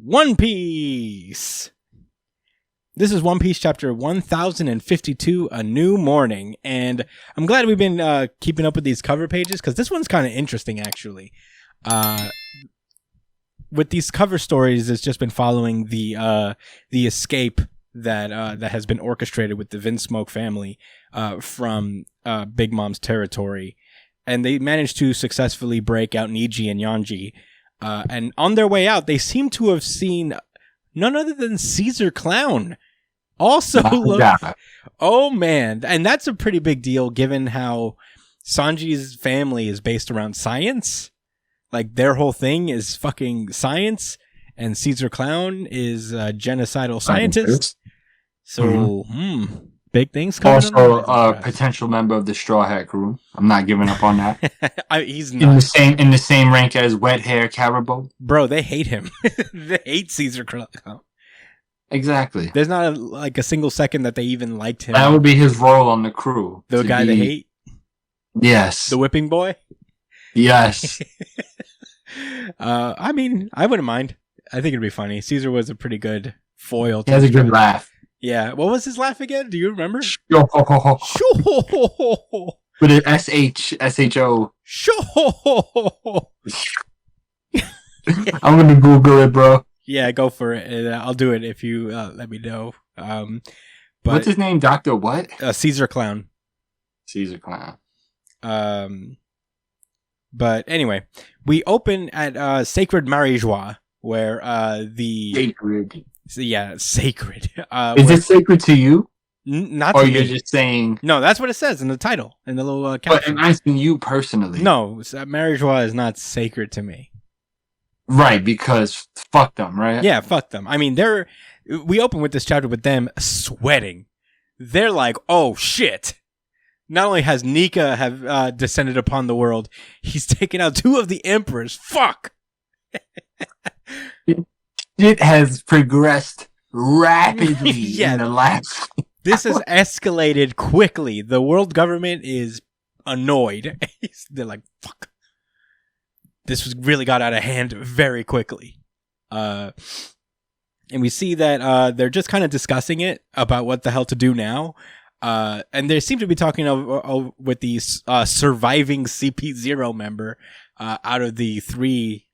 One Piece. This is One Piece chapter 1052, A New Morning. And I'm glad we've been keeping up with these cover pages because this one's kind of interesting, actually. With these cover stories, it's just been following the escape that has been orchestrated with the Vinsmoke family from Big Mom's territory. And they managed to successfully break out Niji and Yanji. And on their way out, they seem to have seen none other than Caesar Clown. Also, oh man, and that's a pretty big deal given how Sanji's family is based around science. Like their whole thing is fucking science, and Caesar Clown is a genocidal scientist. So, big things coming. Also, a potential member of the Straw Hat crew. I'm not giving up on that. He's not in the same rank as Wet Hair Caribou. Bro, they hate him. They hate Caesar Clown. Exactly. There's not a single second that they even liked him. That would be his role on the crew. The guy they hate? Yes. The whipping boy? Yes. I mean, I wouldn't mind. I think it'd be funny. Caesar was a pretty good foil. He has a good laugh. Yeah. What was his laugh again? Do you remember? With an S-H-O. I'm going to Google it, bro. Yeah, go for it. I'll do it if you let me know. But what's his name? Dr. what? Caesar Clown. Caesar Clown. But anyway, we open at Sacred Marijois, where the... Sacred. Yeah, sacred. Is it sacred to you? Not to or me. You're just saying... No, that's what it says in the title, in the little caption. But I'm asking you personally. No, Marijois is not sacred to me. Right, because fuck them, right? Yeah, fuck them. I mean, we open with this chapter with them sweating. They're like, oh shit. Not only has Nika have descended upon the world, he's taken out 2 of the emperors. Fuck. It has progressed rapidly in the last... This has escalated quickly. The world government is annoyed. They're like, fuck. This really got out of hand very quickly. And we see that they're just kind of discussing it about what the hell to do now. And they seem to be talking with the surviving CP0 member out of the 3.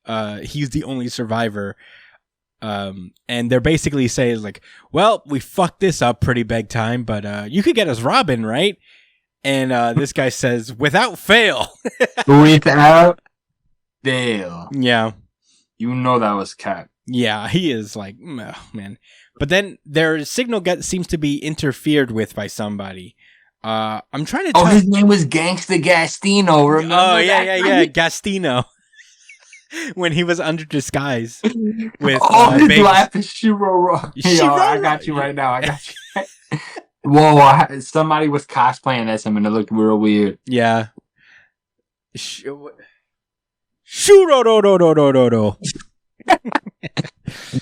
He's the only survivor. And they're basically saying like, well, we fucked this up pretty big time, but you could get us Robin, right? And this guy says, without fail. Without fail. Yeah. You know that was Cap. Yeah, he is like, oh, man. But then their signal seems to be interfered with by somebody. I'm trying to his name was Gangsta Gastino, remember? Oh, yeah. Gastino. When he was under disguise with his laugh is Shiro. Yo, I got you right now. I got you. Whoa, somebody was cosplaying as him and it looked real weird. Yeah. Shuro.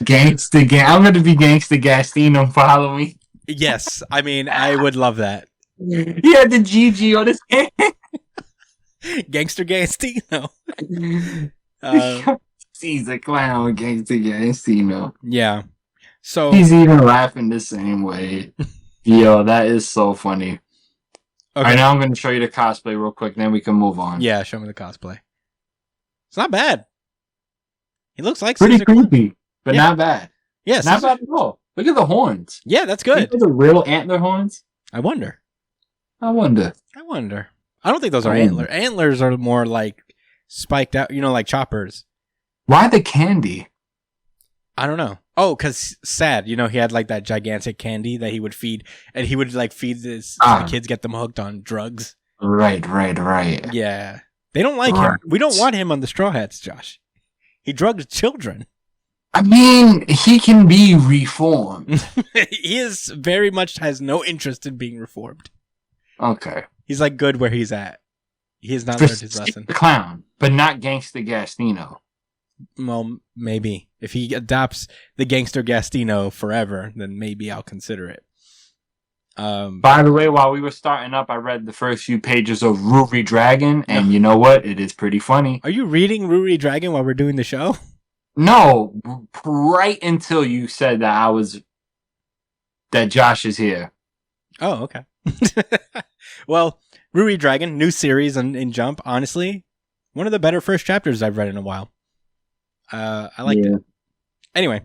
Gangsta Gang. I'm gonna be Gangsta Gastino. Follow me. Yes, I mean I would love that. He had the GG on his hand. Gangster Gastino. He's a clown, Gangsta Gastino. Yeah. So he's even laughing the same way. Yo, that is so funny. Okay. All right, now I'm going to show you the cosplay real quick, then we can move on. Yeah, show me the cosplay. It's not bad. He looks like pretty creepy, but not bad. Yes, not bad at all. Look at the horns. Yeah, that's good. Those are real antler horns. I wonder. I don't think those are antlers. Antlers are more like spiked out, like choppers. Why the candy? I don't know. Oh, because Sad, he had like that gigantic candy that he would feed, and he would like feed this the kids, get them hooked on drugs. Right. Yeah. They don't like him. We don't want him on the Straw Hats, Josh. He drugs children. I mean, he can be reformed. He is very much has no interest in being reformed. Okay. He's like good where he's at. He has not learned his lesson. Clown, but not Gangsta Gastino. Well, maybe. If he adopts the Gangster Gastino forever, then maybe I'll consider it. By the way, while we were starting up, I read the first few pages of Ruri Dragon, and you know what? It is pretty funny. Are you reading Ruri Dragon while we're doing the show? No, right until you said that Josh is here. Oh, okay. Well, Ruri Dragon, new series in Jump. Honestly, one of the better first chapters I've read in a while. I liked it. Anyway,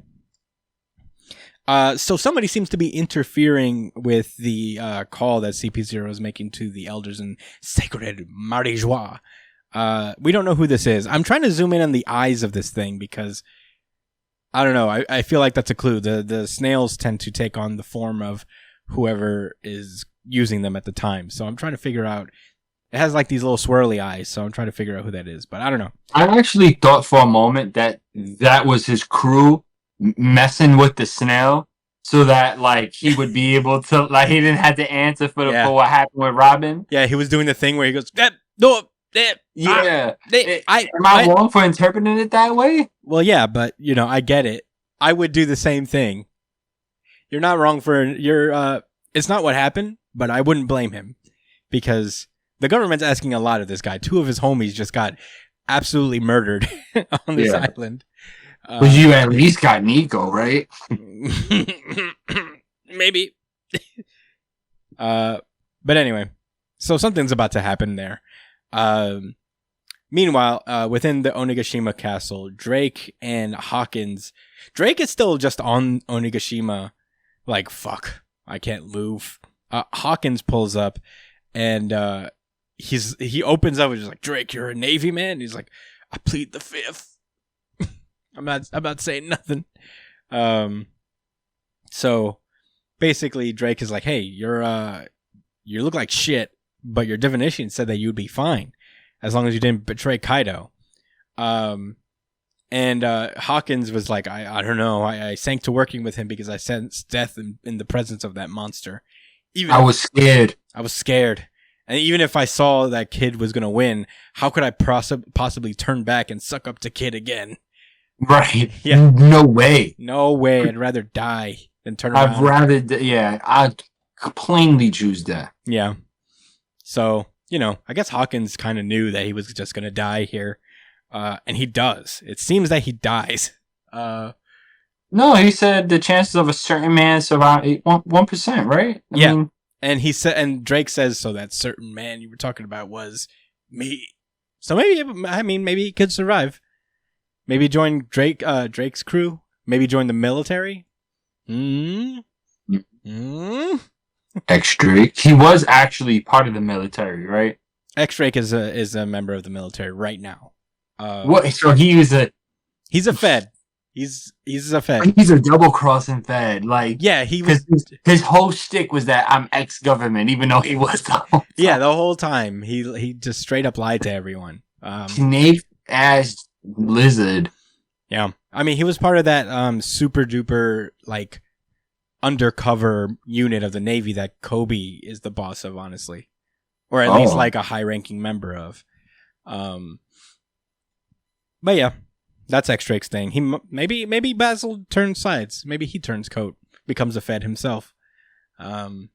so somebody seems to be interfering with the call that CP0 is making to the elders in Sacred Marijois. We don't know who this is. I'm trying to zoom in on the eyes of this thing because I don't know. I feel like that's a clue. The snails tend to take on the form of whoever is using them at the time. So I'm trying to figure out. It has like these little swirly eyes, so I'm trying to figure out who that is, but I don't know. I actually thought for a moment that was his crew messing with the snail, so that like he would be able to like he didn't have to answer for what happened with Robin. Yeah, he was doing the thing where he goes, no. Yeah. Am I wrong for interpreting it that way? Well, yeah, but you know, I get it. I would do the same thing. You're not wrong for it's not what happened, but I wouldn't blame him because the government's asking a lot of this guy. 2 of his homies just got absolutely murdered on this island. But you at least got Nico, right? Maybe. But anyway, so something's about to happen there. Meanwhile, within the Onigashima castle, Drake and Hawkins. Drake is still just on Onigashima, like, fuck, I can't move. Hawkins pulls up and he opens up and he's like, Drake, you're a Navy man? And he's like, I plead the fifth. I'm not saying nothing. So basically Drake is like, hey, you look like shit, but your divination said that you'd be fine as long as you didn't betray Kaido. And Hawkins was like, I don't know. I sank to working with him because I sensed death in the presence of that monster. I was scared. And even if I saw that Kid was going to win, how could I possibly turn back and suck up to Kid again? Right. Yeah. No way. I'd rather die than turn around. I'd plainly choose that. Yeah. So, you know, I guess Hawkins kind of knew that he was just going to die here. And he does. It seems that he dies. No, he said the chances of a certain man surviving 1%, right? I mean, and he said, and Drake says, so that certain man you were talking about was me. So maybe he could survive. Maybe join Drake's crew. Maybe join the military. X-Drake. He was actually part of the military, right? X-Drake is a member of the military right now. What? So he's a Fed. He's a Fed. He's a double crossing Fed. Like, yeah, he was. His whole shtick was that I'm ex-government, even though he was the whole time. Yeah, the whole time he just straight up lied to everyone. Snake ass lizard. Yeah, I mean he was part of that super duper like undercover unit of the Navy that Kobe is the boss of, honestly, or at least like a high-ranking member of. But yeah. That's X-Drake's thing. He maybe Basil turns sides. Maybe he turns coat, becomes a Fed himself. But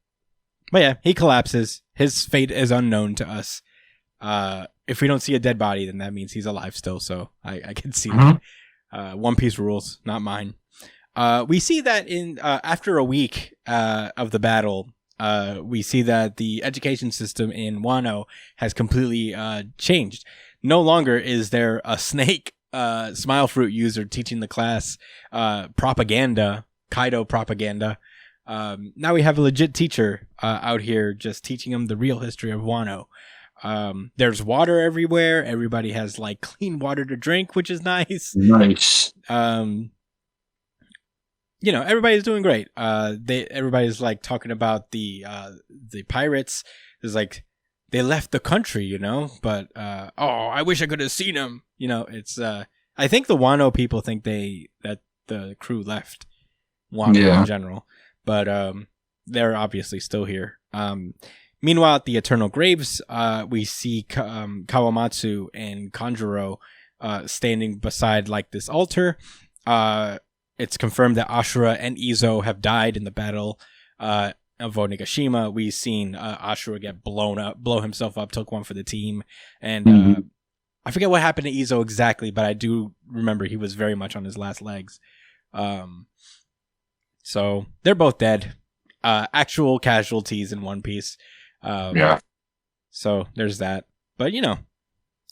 yeah, he collapses. His fate is unknown to us. If we don't see a dead body, then that means he's alive still. So I can see that. One Piece rules, not mine. We see that in after a week of the battle, we see that the education system in Wano has completely changed. No longer is there a snake Smile Fruit user teaching the class propaganda, Kaido propaganda. Now we have a legit teacher out here just teaching them the real history of Wano. There's water everywhere. Everybody has like clean water to drink, which is nice. Nice. You know, everybody's doing great. Everybody's like talking about the pirates. There's like they left the country, you know, but I wish I could have seen them. You know, it's I think the Wano people think that the crew left Wano in general, but they're obviously still here. Meanwhile, at the Eternal Graves, we see Kawamatsu and Kanjuro standing beside like this altar. It's confirmed that Ashura and Izo have died in the battle of Onigashima. We've seen Ashura get blow himself up, took one for the team, and I forget what happened to Izo exactly, but I do remember he was very much on his last legs. So they're both dead. Actual casualties in One Piece. Yeah. So there's that. But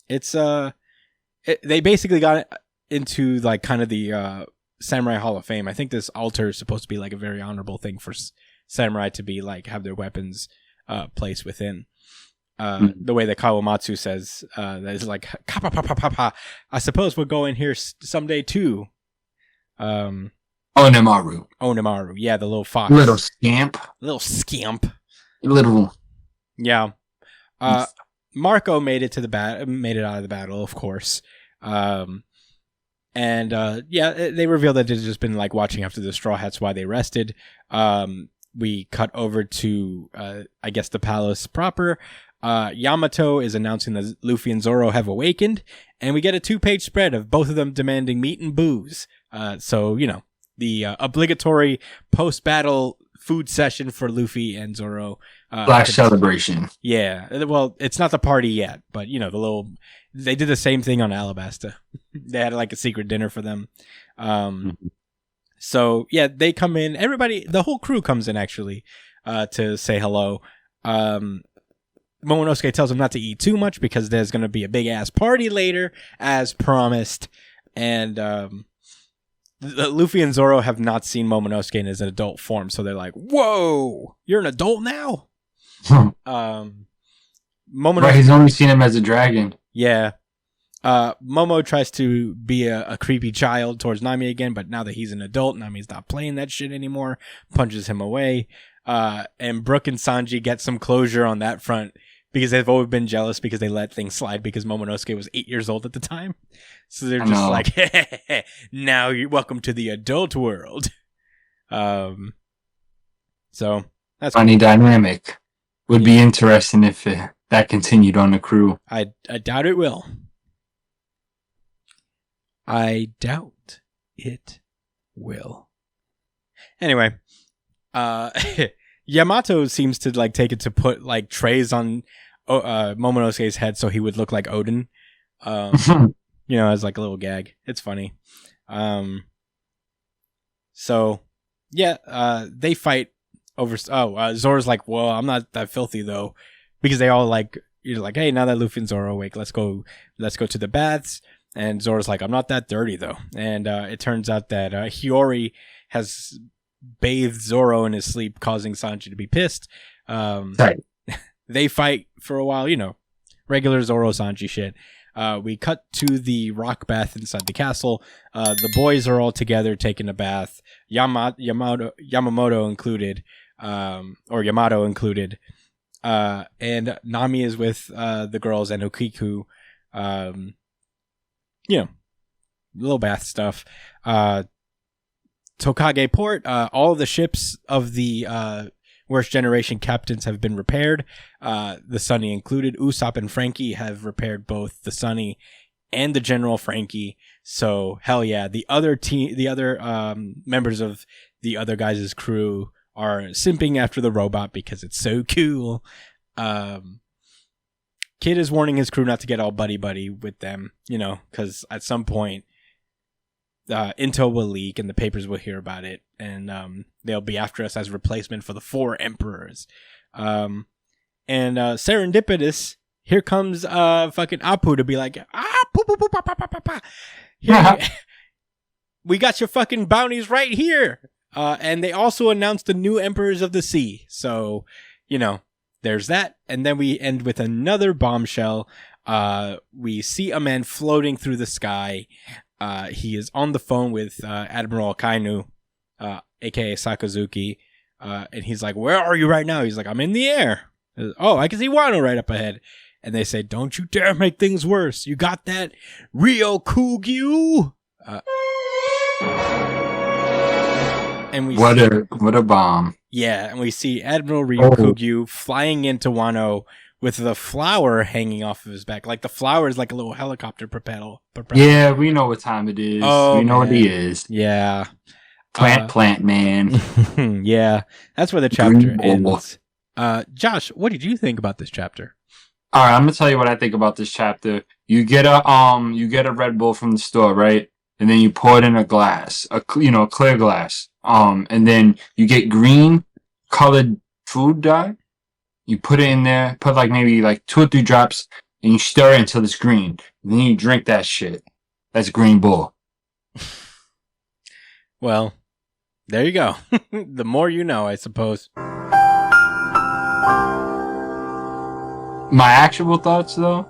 it's they basically got into like kind of the Samurai Hall of Fame. I think this altar is supposed to be like a very honorable thing for samurai to be like have their weapons placed within. The way that Kawamatsu says that is like kappa pa pa pa pa. I suppose we'll go in here someday too. Onemaru, yeah, the little fox, little scamp. Yeah. Marco made it out of the battle, of course. And they revealed that they'd just been like watching after the Straw Hats while they rested. We cut over to I guess the palace proper. Yamato is announcing that Luffy and Zoro have awakened, and we get a 2-page spread of both of them demanding meat and booze. So the obligatory post-battle food session for Luffy and Zoro. Black celebration. Yeah. Well, it's not the party yet, but they did the same thing on Alabasta. They had like a secret dinner for them. So yeah, they come in. Everybody, the whole crew comes in actually to say hello. Momonosuke tells him not to eat too much because there's going to be a big ass party later, as promised. And Luffy and Zoro have not seen Momonosuke in his adult form, so they're like, "Whoa, you're an adult now." Momonosuke, right, he's only seen him as a dragon. Yeah. Momo tries to be a creepy child towards Nami again, but now that he's an adult, Nami's not playing that shit anymore. Punches him away. And Brook and Sanji get some closure on that front because they've always been jealous because they let things slide because Momonosuke was 8 years old at the time. So they're just like, hey, now you're welcome to the adult world. So that's funny cool. Dynamic. Would be interesting if that continued on the crew. I doubt it will. I doubt it will. Anyway, Yamato seems to like take it to put like trays on Momonosuke's head so he would look like Odin. As like a little gag. It's funny. So yeah, they fight over. Zoro's like, well, I'm not that filthy though, because they all like, you're like, hey, now that Luffy and Zoro are awake, let's go to the baths. And Zoro's like, I'm not that dirty though. And it turns out that Hiyori has bathed Zoro in his sleep, causing Sanji to be pissed. They fight for a while, regular Zoro Sanji shit. We cut to the rock bath inside the castle. The boys are all together taking a bath. Yamamoto included, or Yamato included. And Nami is with the girls and Okiku. Little bath stuff. Tokage Port, all of the ships of the Worst Generation captains have been repaired. The Sunny included. Usopp and Frankie have repaired both the Sunny and the General Frankie. So hell yeah, the other members of the other guys' crew are simping after the robot because it's so cool. Kid is warning his crew not to get all buddy with them, because at some point intel will leak and the papers will hear about it, and they'll be after us as replacement for the 4 emperors. And serendipitous, here comes fucking Apu to be like, we got your fucking bounties right here. And they also announced the new emperors of the sea. So, there's that. And then we end with another bombshell. We see a man floating through the sky. He is on the phone with Admiral Kainu, aka Sakazuki. And he's like, where are you right now? He's like, I'm in the air. Oh, I can see Wano right up ahead. And they say, don't you dare make things worse. You got that? Ryokugyu? And we what a bomb. Yeah, and we see Admiral Ryokugyu flying into Wano with the flower hanging off of his back. Like the flower is like a little helicopter propeller. Yeah, we know what time it is. We know what he is. Yeah. Plant man. Yeah, that's where the chapter ends. Josh, what did you think about this chapter? All right, I'm gonna tell you what I think about this chapter. You get a Red Bull from the store, right? And then you pour it in a glass, a clear glass. And then you get green colored food dye. You put it in there, put like maybe like 2 or 3 drops, and you stir it until it's green. And then you drink that shit. That's Green Bull. Well, there you go. The more you know, I suppose. My actual thoughts, though,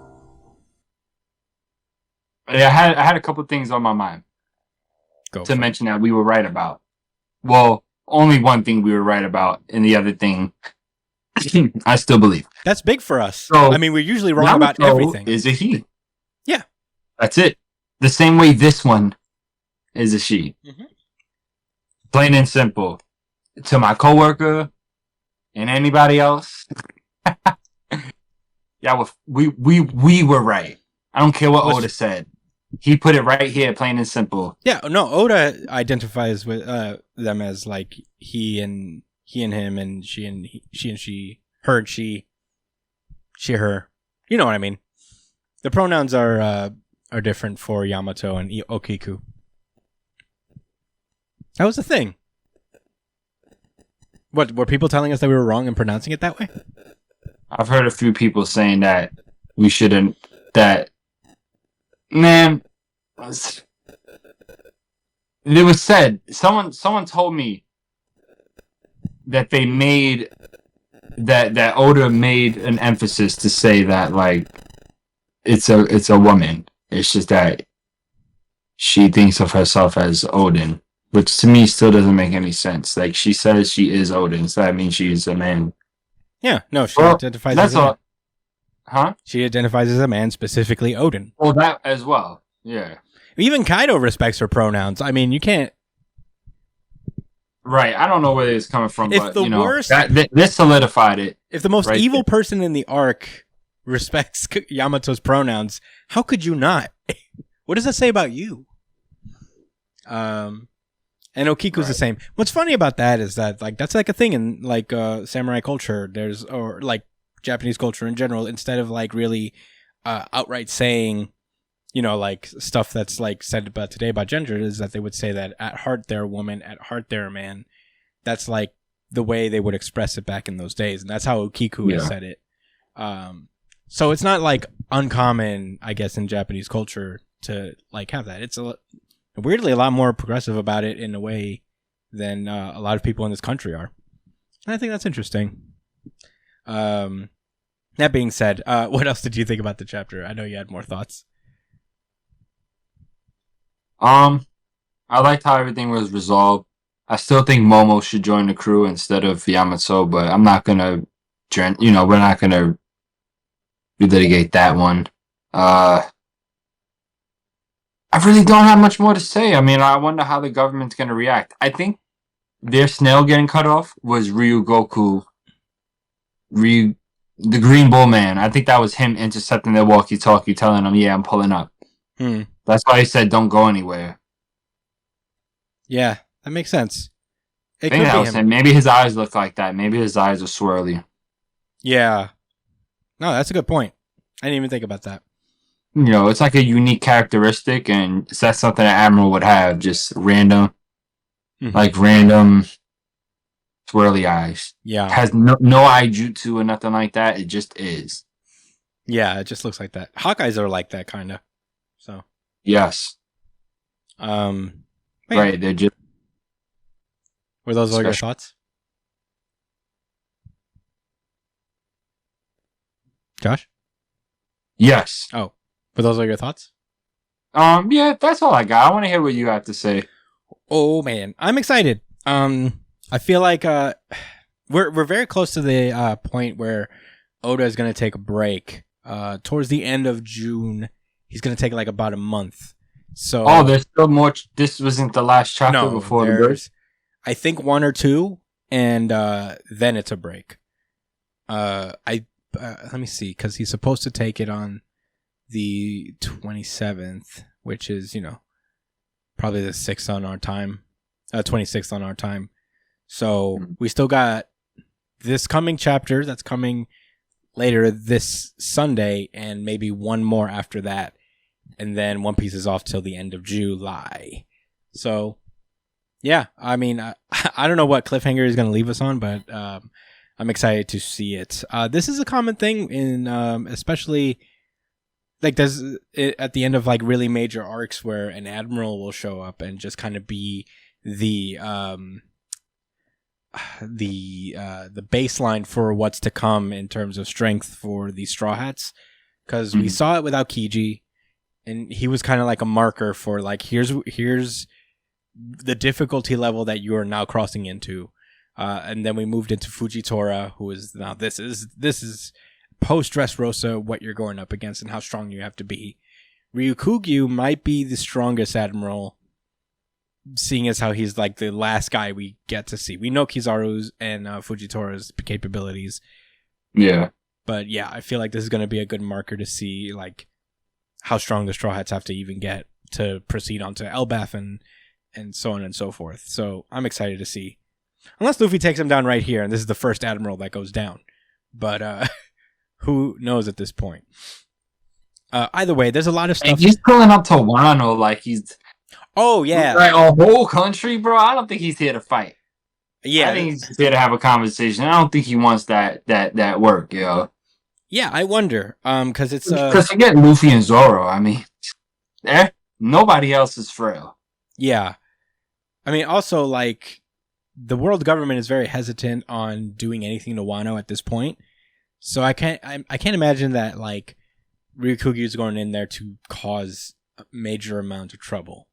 I had a couple things on my mind to mention that we were right about. Well, only one thing we were right about, and the other thing I still believe. That's big for us. So, I mean, we're usually wrong about everything. Is a he. Yeah. That's it. The same way this one is a she. Mm-hmm. Plain and simple. To my coworker and anybody else. Yeah, we were right. I don't care what Oda said. He put it right here, plain and simple. Yeah, no, Oda identifies with them as like he and him, and she and she, her and she, her. You know what I mean? The pronouns are different for Yamato and Okiku. That was the thing. What, were people telling us that we were wrong in pronouncing it that way? I've heard a few people saying that we shouldn't. That, man, it was said. Someone told me that they made that Oda made an emphasis to say that like it's a woman. It's just that she thinks of herself as Odin, which to me still doesn't make any sense. Like, she says she is Odin, so that means she's a man. Yeah, no, she identifies as a man. Huh? She identifies as a man, specifically Odin. Well, that as well. Yeah. Even Kaido respects her pronouns. I mean, you can't. Right. I don't know where it's coming from, but worst, this solidified it. If the most evil person in the arc respects Yamato's pronouns, how could you not? What does that say about you? And Okiku's the same. What's funny about that is that like that's like a thing in like samurai culture. Or like Japanese culture in general. Instead of like really outright saying, like stuff that's like said about today about gender, is that they would say that at heart they're a woman, at heart they're a man. That's like the way they would express it back in those days, and that's how Okiku has said it. So it's not like uncommon, I guess, in Japanese culture to like have that. It's weirdly a lot more progressive about it in a way than a lot of people in this country are. And I think that's interesting. That being said, what else did you think about the chapter? I know you had more thoughts. I liked how everything was resolved. I still think Momo should join the crew instead of Yamato, but I'm not gonna, we're not gonna relitigate that one. I really don't have much more to say. I mean, I wonder how the government's gonna react. I think their snail getting cut off was Ryugoku, the Green Bull Man. I think that was him intercepting their walkie-talkie, telling them, "Yeah, I'm pulling up." That's why he said, "Don't go anywhere." Yeah, that makes sense. I think that was him. Maybe his eyes look like that. Maybe his eyes are swirly. Yeah. No, that's a good point. I didn't even think about that. It's like a unique characteristic, and that's something that Admiral would have. Just random, like random swirly eyes. Yeah. It has no eye jutsu or nothing like that. It just is. Yeah, it just looks like that. Hawkeyes are like that, kind of. So. Yes. Right, they're just... Were those all your thoughts? Josh? Yes. Oh, were those all your thoughts? Yeah, that's all I got. I want to hear what you have to say. Oh man, I'm excited. I feel like we're very close to the point where Oda is going to take a break. Towards the end of June, he's going to take like about a month. So there's still more. This wasn't the last chapter before the break. I think 1 or 2, and then it's a break. Let me see, because he's supposed to take it on the 27th, which is probably the 6th on our time, 26th on our time. So we still got this coming chapter that's coming later this Sunday, and maybe one more after that, and then One Piece is off till the end of July. So, yeah, I mean, I don't know what cliffhanger is going to leave us on, but I'm excited to see it. This is a common thing in, especially like there's at the end of like really major arcs where an admiral will show up and just kind of be the baseline for what's to come in terms of strength for the Straw Hats, because we saw it with Aokiji, and he was kind of like a marker for like here's the difficulty level that you are now crossing into, and then we moved into Fujitora, who is now this is post Dressrosa what you're going up against and how strong you have to be. Ryukugyu might be the strongest admiral, seeing as how he's like the last guy we get to see. We know Kizaru's and Fujitora's capabilities. Yeah. But yeah, I feel like this is going to be a good marker to see like how strong the Straw Hats have to even get to proceed on to Elbaf and so on and so forth. So I'm excited to see. Unless Luffy takes him down right here, and this is the first admiral that goes down. But who knows at this point? Either way, there's a lot of stuff. And he's pulling up to Wano like he's... Oh, yeah. Like a whole country, bro. I don't think he's here to fight. Yeah. I think he's here to have a conversation. I don't think he wants that work, yo. Yeah, I wonder. Because it's... Because you get Luffy and Zoro, I mean... nobody else is frail. Yeah. I mean, also, like, the world government is very hesitant on doing anything to Wano at this point. So I can't imagine that, like, Ryukugyu is going in there to cause a major amount of trouble.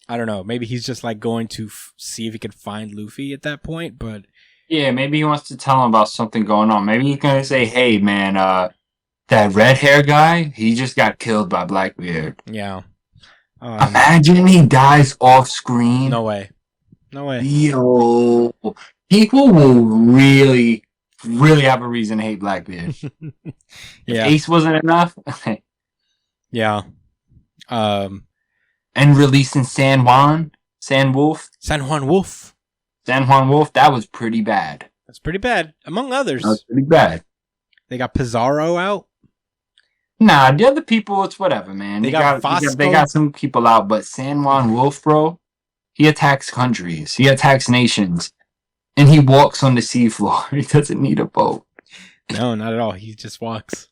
I don't know. Maybe he's just like going to see if he can find Luffy at that point, but... Yeah, maybe he wants to tell him about something going on. Maybe he's going to say, hey, man, that red hair guy, he just got killed by Blackbeard. Yeah. Imagine he dies off screen. No way. No way. Yo. People will really, really have a reason to hate Blackbeard. Yeah. If Ace wasn't enough. Yeah. And releasing San Juan Wolf, that was pretty bad. That's pretty bad, among others. That was pretty bad. They got Pizarro out. Nah, the other people, it's whatever, man. They got some people out, but San Juan Wolf, bro, he attacks countries, he attacks nations, and he walks on the seafloor. He doesn't need a boat. No, not at all. He just walks.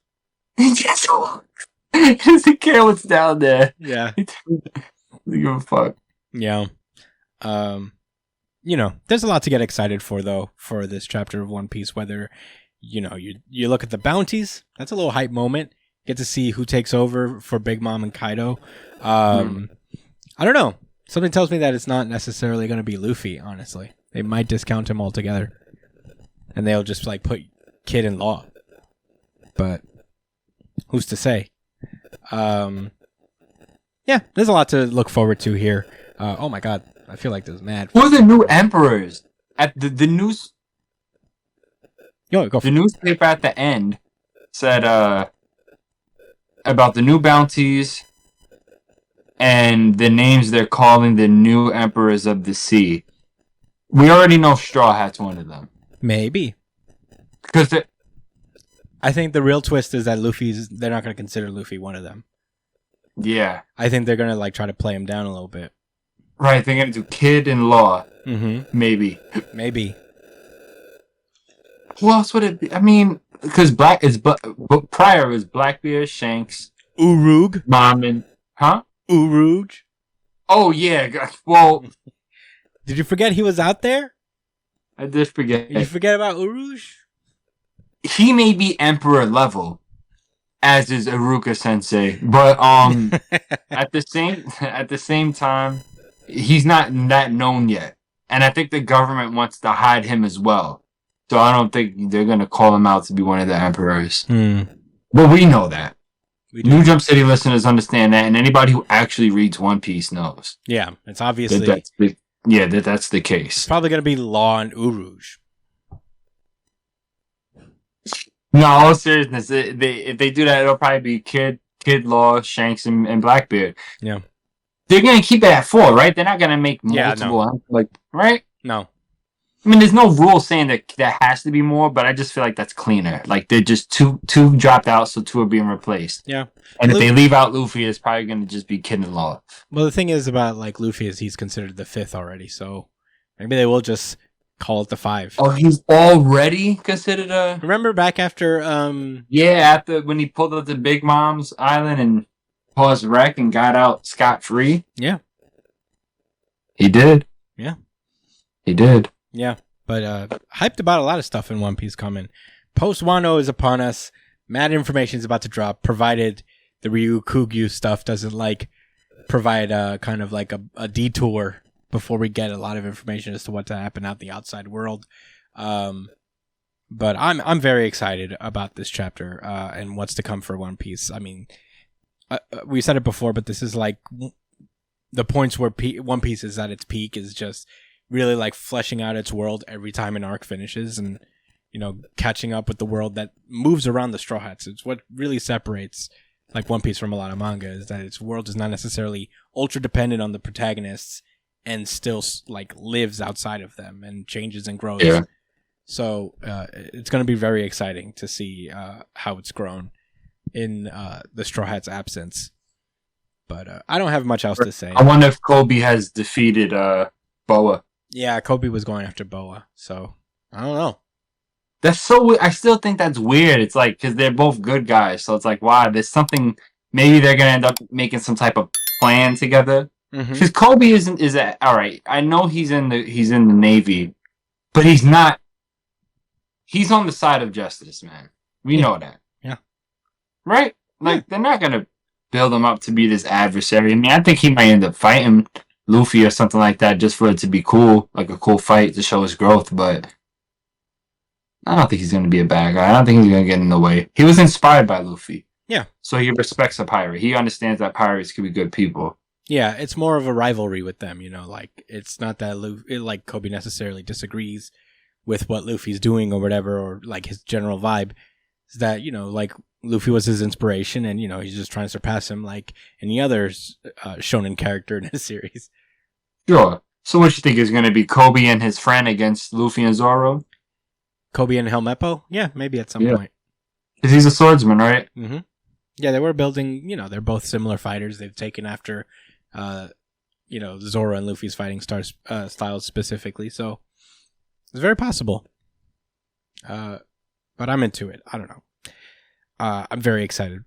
He just walks. He doesn't care what's down there. Yeah. He doesn't give a fuck. Yeah. You know, there's a lot to get excited for, though, for this chapter of One Piece. Whether, you know, you look at the bounties, that's a little hype moment. Get to see who takes over for Big Mom and Kaido. I don't know. Something tells me that it's not necessarily going to be Luffy, honestly. They might discount him altogether. And they'll just, like, put Kid in Law. But who's to say? Yeah, there's a lot to look forward to here. Oh my god, I feel like there's mad. Who are the new emperors? At the news... Yo, go for the newspaper at the end said about the new bounties and the names they're calling the new emperors of the sea. We already know Straw Hat's one of them. Maybe. Because I think the real twist is that they're not going to consider Luffy one of them. Yeah. I think they're going to like try to play him down a little bit. Right, they're going to do Kid and Law. Mm-hmm. Maybe. Who else would it be? I mean, because prior was Blackbeard, Shanks, Urug, Mom, and... Huh? Urug. Oh, yeah. Well... Did you forget he was out there? I did forget. Did you forget about Urug? He may be Emperor level, as is Iruka Sensei, but at the same time, he's not that known yet, and I think the government wants to hide him as well. So I don't think they're gonna call him out to be one of the emperors. But we know that. New Jump City listeners understand that, and anybody who actually reads One Piece knows. Yeah, it's obviously that's the case. It's probably gonna be Law and Urug. No, all seriousness, if they do that, it'll probably be Kid, Law, Shanks, and Blackbeard. Yeah, they're gonna keep it at 4, right? They're not gonna make multiple, right? No. I mean, there's no rule saying that there has to be more, but I just feel like that's cleaner. Like they're just two dropped out, so two are being replaced. Yeah. And if they leave out Luffy, it's probably going to just be Kid and Law. Well, the thing is about like Luffy is he's considered the 5th already, so maybe they will just call it the 5. Oh, he's already considered a. Remember back after after when he pulled up to Big Mom's island and caused wreck and got out scot-free? Yeah. He did. Yeah. He did. Yeah. But hyped about a lot of stuff in One Piece coming. Post Wano is upon us. Mad information is about to drop, provided the Ryukugyu stuff doesn't like provide a kind of like a detour before we get a lot of information as to what to happen out in the outside world. But I'm very excited about this chapter and what's to come for One Piece. I mean, we said it before, but this is like the points where One Piece is at its peak is just really like fleshing out its world every time an arc finishes and, you know, catching up with the world that moves around the Straw Hats. It's what really separates like One Piece from a lot of manga is that its world is not necessarily ultra dependent on the protagonists and still like lives outside of them and changes and grows. Yeah. So it's going to be very exciting to see how it's grown in the Straw Hats' absence. But I don't have much else to say. I wonder if Kobe has defeated Boa. Yeah, Kobe was going after Boa, so I don't know. That's so weird. I still think that's weird. It's like because they're both good guys, so it's like, wow, there's something. Maybe they're gonna end up making some type of plan together. Because Kobe is all right. I know he's in the Navy, but he's not. He's on the side of justice, man. We know that. Yeah. Right? Like they're not gonna build him up to be this adversary. I mean, I think he might end up fighting Luffy or something like that just for it to be cool, like a cool fight to show his growth. But I don't think he's gonna be a bad guy. I don't think he's gonna get in the way. He was inspired by Luffy. Yeah. So he respects a pirate. He understands that pirates can be good people. Yeah, it's more of a rivalry with them, you know, like it's not that like Kobe necessarily disagrees with what Luffy's doing or whatever, or like his general vibe is that, you know, like Luffy was his inspiration and, you know, he's just trying to surpass him like any other shonen character in his series. Sure. So what you think is going to be Kobe and his friend against Luffy and Zoro? Kobe and Helmeppo? Yeah, maybe at some point. Because he's a swordsman, right? Mm-hmm. Yeah, they were building, you know, they're both similar fighters. They've taken after, you know, Zoro and Luffy's fighting styles specifically. So it's very possible. But I'm into it. I don't know. I'm very excited